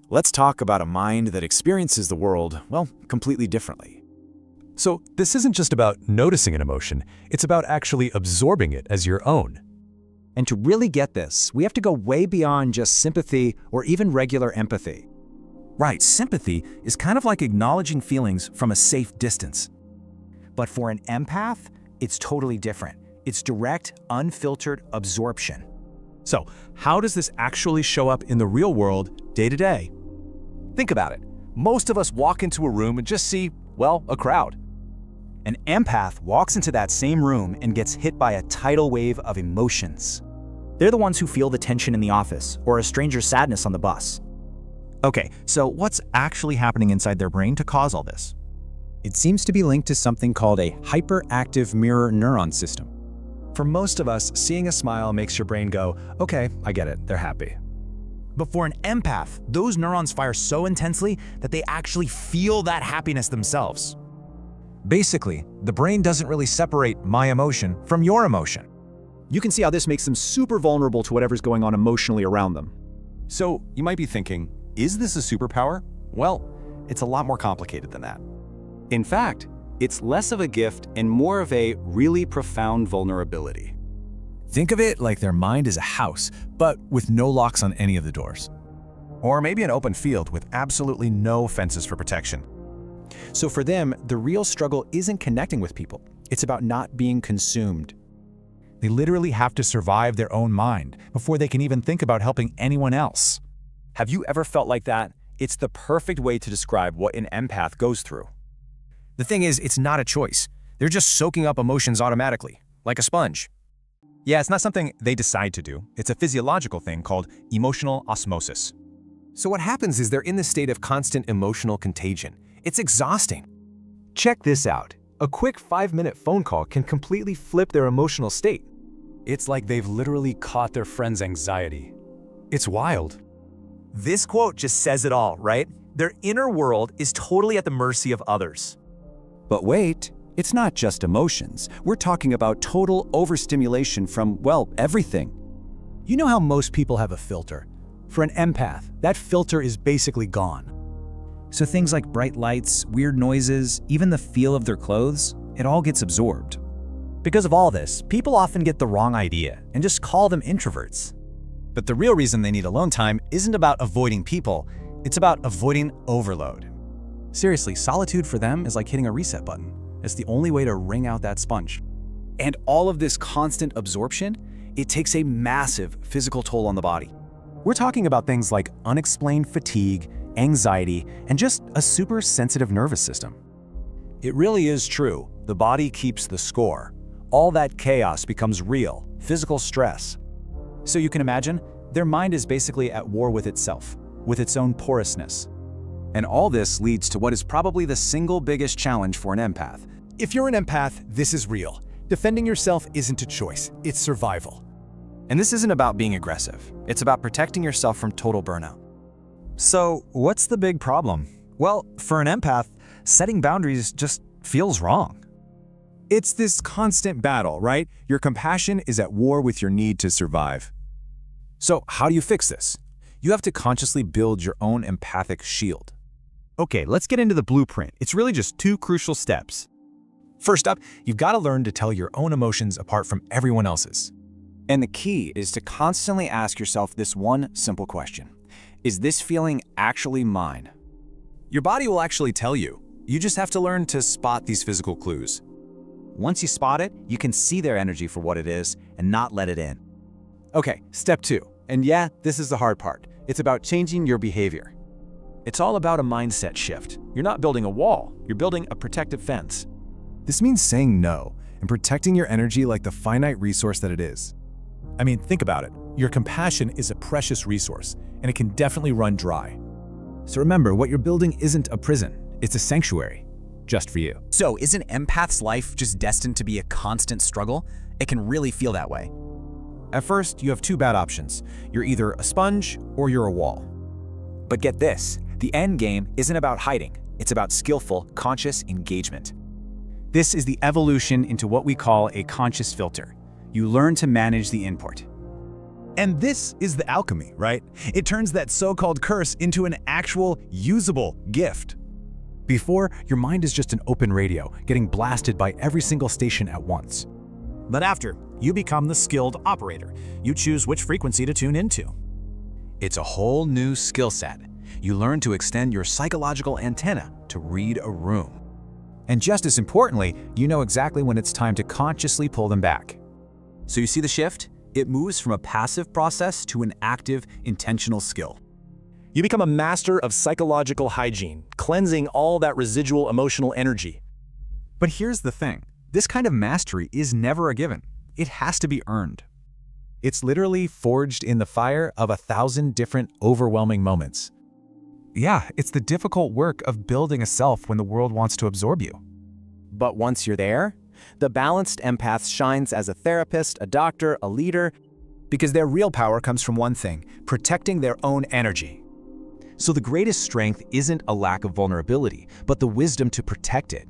Let's talk about a mind that experiences the world, well, completely differently. So this isn't just about noticing an emotion, it's about actually absorbing it as your own. And to really get this, we have to go way beyond just sympathy or even regular empathy. Right, sympathy is kind of like acknowledging feelings from a safe distance. But for an empath, it's totally different. It's direct, unfiltered absorption. So how does this actually show up in the real world day to day? Think about it. Most of us walk into a room and just see, well, a crowd. An empath walks into that same room and gets hit by a tidal wave of emotions. They're the ones who feel the tension in the office or a stranger's sadness on the bus. Okay, so what's actually happening inside their brain to cause all this? It seems to be linked to something called a hyperactive mirror neuron system. For most of us, seeing a smile makes your brain go, okay, I get it, they're happy. But for an empath, those neurons fire so intensely that they actually feel that happiness themselves. Basically, the brain doesn't really separate my emotion from your emotion. You can see how this makes them super vulnerable to whatever's going on emotionally around them. So you might be thinking, is this a superpower? Well, it's a lot more complicated than that. In fact, it's less of a gift and more of a really profound vulnerability. Think of it like their mind is a house, but with no locks on any of the doors. Or maybe an open field with absolutely no fences for protection. So for them, the real struggle isn't connecting with people. It's about not being consumed. They literally have to survive their own mind before they can even think about helping anyone else. Have you ever felt like that? It's the perfect way to describe what an empath goes through. The thing is, it's not a choice. They're just soaking up emotions automatically, like a sponge. Yeah, it's not something they decide to do. It's a physiological thing called emotional osmosis. So what happens is they're in this state of constant emotional contagion. It's exhausting. Check this out. A quick 5-minute phone call can completely flip their emotional state. It's like they've literally caught their friend's anxiety. It's wild. This quote just says it all, right? Their inner world is totally at the mercy of others. But wait, it's not just emotions. We're talking about total overstimulation from, well, everything. You know how most people have a filter? For an empath, that filter is basically gone. So things like bright lights, weird noises, even the feel of their clothes, it all gets absorbed. Because of all this, people often get the wrong idea and just call them introverts. But the real reason they need alone time isn't about avoiding people, it's about avoiding overload. Seriously, solitude for them is like hitting a reset button. It's the only way to wring out that sponge. And all of this constant absorption, it takes a massive physical toll on the body. We're talking about things like unexplained fatigue, anxiety, and just a super sensitive nervous system. It really is true. The body keeps the score. All that chaos becomes real, physical stress. So you can imagine, their mind is basically at war with itself, with its own porousness. And all this leads to what is probably the single biggest challenge for an empath. If you're an empath, this is real. Defending yourself isn't a choice, it's survival. And this isn't about being aggressive. It's about protecting yourself from total burnout. So what's the big problem? Well, for an empath, setting boundaries just feels wrong. It's this constant battle, right? Your compassion is at war with your need to survive. So how do you fix this? You have to consciously build your own empathic shield. Okay, let's get into the blueprint. It's really just 2 crucial steps. First up, you've got to learn to tell your own emotions apart from everyone else's. And the key is to constantly ask yourself this one simple question. Is this feeling actually mine? Your body will actually tell you. You just have to learn to spot these physical clues. Once you spot it, you can see their energy for what it is and not let it in. Okay, step 2. And yeah, this is the hard part. It's about changing your behavior. It's all about a mindset shift. You're not building a wall, you're building a protective fence. This means saying no and protecting your energy like the finite resource that it is. I mean, think about it. Your compassion is a precious resource, and it can definitely run dry. So remember, what you're building isn't a prison. It's a sanctuary, just for you. So is an empath's life just destined to be a constant struggle? It can really feel that way. At first, you have 2 bad options. You're either a sponge or you're a wall. But get this, the end game isn't about hiding. It's about skillful, conscious engagement. This is the evolution into what we call a conscious filter. You learn to manage the input. And this is the alchemy, right? It turns that so-called curse into an actual, usable gift. Before, your mind is just an open radio, getting blasted by every single station at once. But after, you become the skilled operator. You choose which frequency to tune into. It's a whole new skill set. You learn to extend your psychological antenna to read a room. And just as importantly, you know exactly when it's time to consciously pull them back. So you see the shift? It moves from a passive process to an active, intentional skill. You become a master of psychological hygiene, cleansing all that residual emotional energy. But here's the thing. This kind of mastery is never a given. It has to be earned. It's literally forged in the fire of 1,000 different overwhelming moments. Yeah, it's the difficult work of building a self when the world wants to absorb you. But once you're there, the balanced empath shines as a therapist, a doctor, a leader, Because their real power comes from one thing: protecting their own energy. So the greatest strength isn't a lack of vulnerability, but the wisdom to protect it.